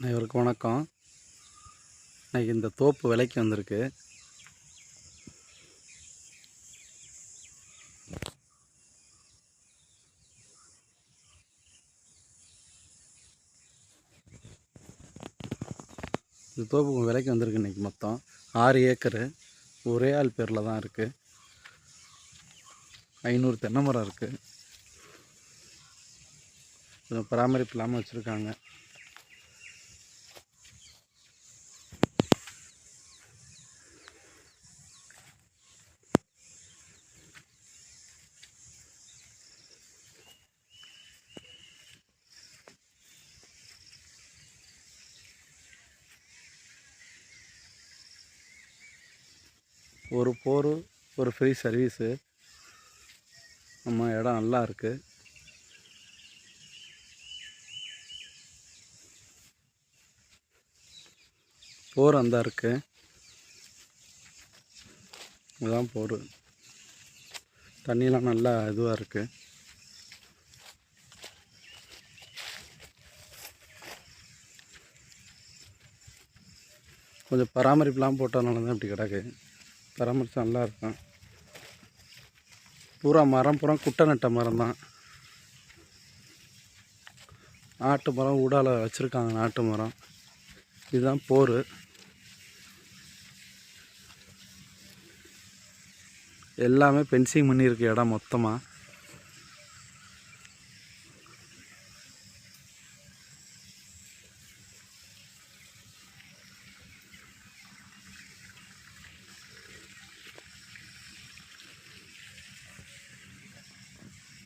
அனைவருக்கும் வணக்கம். இன்றைக்கி இந்த தோப்பு விலைக்கு வந்திருக்கு. இந்த தோப்பு விலைக்கு வந்திருக்கு. இன்றைக்கி மொத்தம் 6 ஏக்கரு ஒரே ஆள் பேரில் தான் இருக்குது. 500 தென்னை மரம் இருக்குது. கொஞ்சம் பராமரிப்பு இல்லாமல் வச்சுருக்காங்க. ஒரு போர் ஒரு ஃப்ரீ சர்வீஸு. நம்ம இடம் நல்லா இருக்குது. போர் அந்த இருக்குது. இதுதான் போர். தண்ணியெலாம் நல்லா இதுவாக இருக்குது. கொஞ்சம் பராமரிப்புலாம் போட்டதுனால தான் இப்படி கிடக்கு. பராமரித்து நல்லா இருக்கும். பூரா மரம் பூரா குட்டை நட்ட மரம் தான். நாட்டு மரம் ஊடால வச்சுருக்காங்க. நாட்டு மரம் இதுதான் போர். எல்லாமே பென்சிங் பண்ணியிருக்கு இடம் மொத்தமாக.